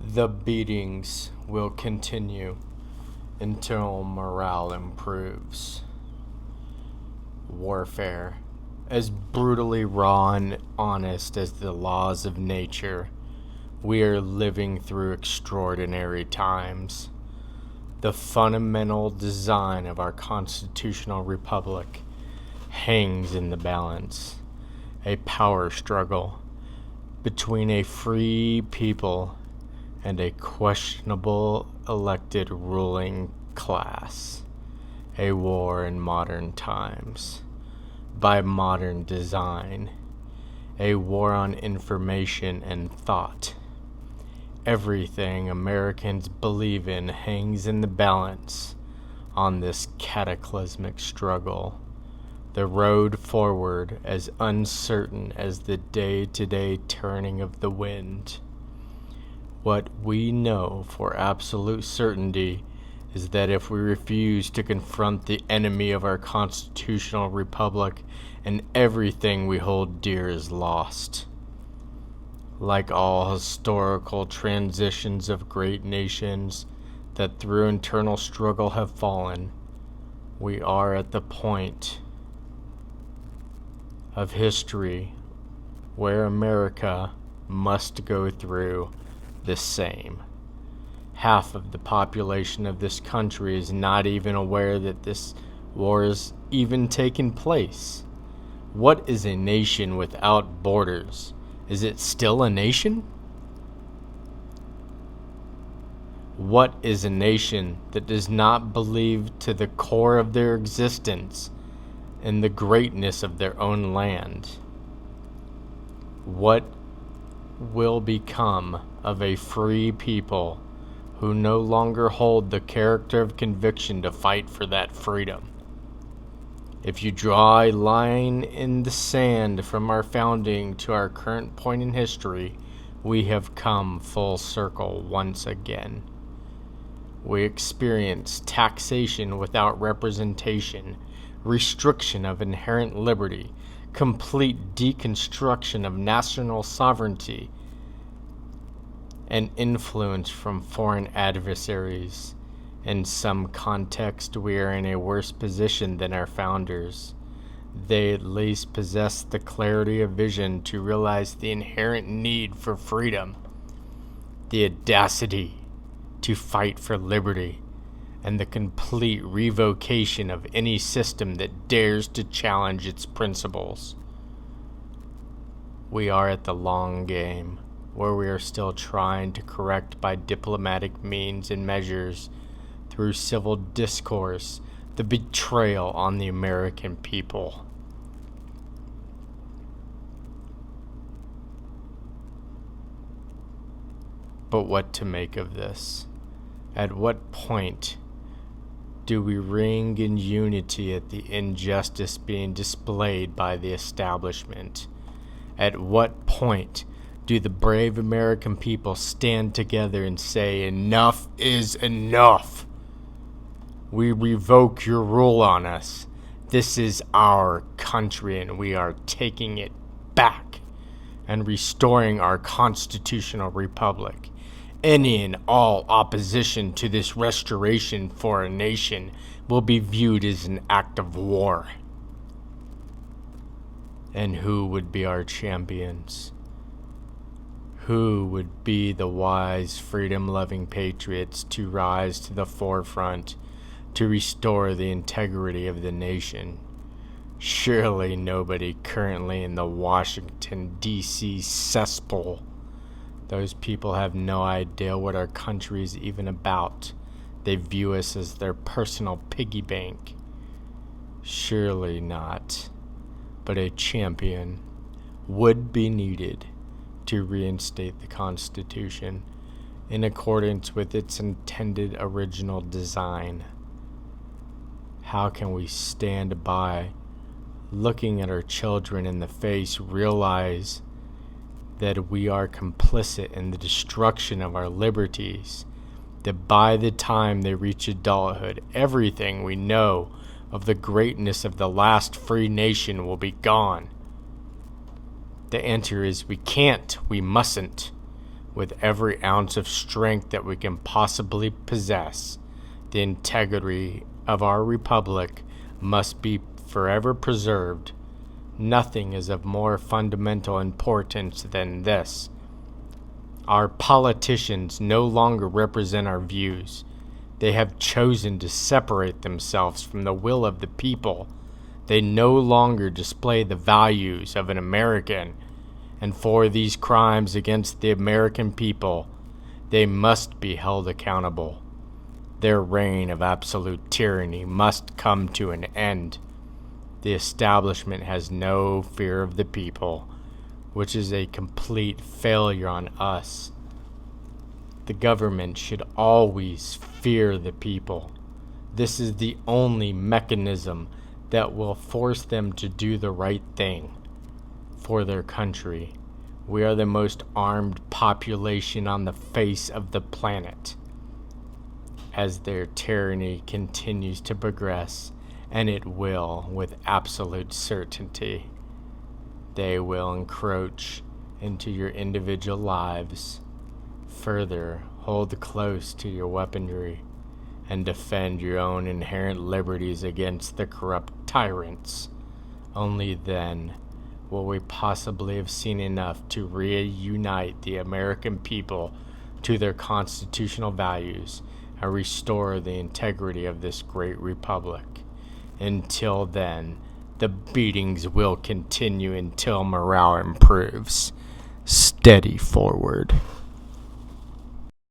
The beatings will continue until morale improves. Warfare, as brutally raw and honest as the laws of nature, we are living through extraordinary times. The fundamental design of our constitutional republic hangs in the balance, a power struggle between a free people and a questionable elected ruling class, a war in modern times, by modern design, a war on information and thought. Everything Americans believe in hangs in the balance on this cataclysmic struggle. The road forward as uncertain as the day-to-day turning of the wind. What we know for absolute certainty is that if we refuse to confront the enemy of our constitutional republic, and everything we hold dear is lost. Like all historical transitions of great nations that through internal struggle have fallen, we are at the point of history where America must go through the same. Half of the population of this country is not even aware that this war is even taking place. What is a nation without borders? Is it still a nation? What is a nation that does not believe to the core of their existence in the greatness of their own land? What will become of a free people who no longer hold the character of conviction to fight for that freedom? If you draw a line in the sand from our founding to our current point in history, we have come full circle once again. We experience taxation without representation, restriction of inherent liberty, complete deconstruction of national sovereignty, and influence from foreign adversaries. In some context, we are in a worse position than our founders. They at least possess the clarity of vision to realize the inherent need for freedom, the audacity to fight for liberty, and the complete revocation of any system that dares to challenge its principles. We are at the long game, where we are still trying to correct by diplomatic means and measures, through civil discourse, the betrayal on the American people. But what to make of this? At what point do we ring in unity at the injustice being displayed by the establishment? At what point do the brave American people stand together and say, enough is enough? We revoke your rule on us. This is our country and we are taking it back and restoring our constitutional republic. Any and all opposition to this restoration for a nation will be viewed as an act of war. And who would be our champions? Who would be the wise, freedom-loving patriots to rise to the forefront to restore the integrity of the nation? Surely nobody currently in the Washington, D.C. cesspool. Those people have no idea what our country is even about. They view us as their personal piggy bank. Surely not. But a champion would be needed to reinstate the Constitution in accordance with its intended original design. How can we stand by, looking at our children in the face, realize that we are complicit in the destruction of our liberties, that by the time they reach adulthood, everything we know of the greatness of the last free nation will be gone? The answer is we can't, we mustn't. with every ounce of strength that we can possibly possess. The integrity of our republic must be forever preserved. Nothing is of more fundamental importance than this. Our politicians no longer represent our views. They have chosen to separate themselves from the will of the people. They no longer display the values of an American, and for these crimes against the American people, they must be held accountable. Their reign of absolute tyranny must come to an end. The establishment has no fear of the people, which is a complete failure on us. The government should always fear the people. This is the only mechanism that will force them to do the right thing for their country. We are the most armed population on the face of the planet. As their tyranny continues to progress, and it will with absolute certainty, they will encroach into your individual lives. Further, hold close to your weaponry and defend your own inherent liberties against the corrupt tyrants. Only then will we possibly have seen enough to reunite the American people to their constitutional values and restore the integrity of this great republic. Until then, the beatings will continue until morale improves. Steady forward.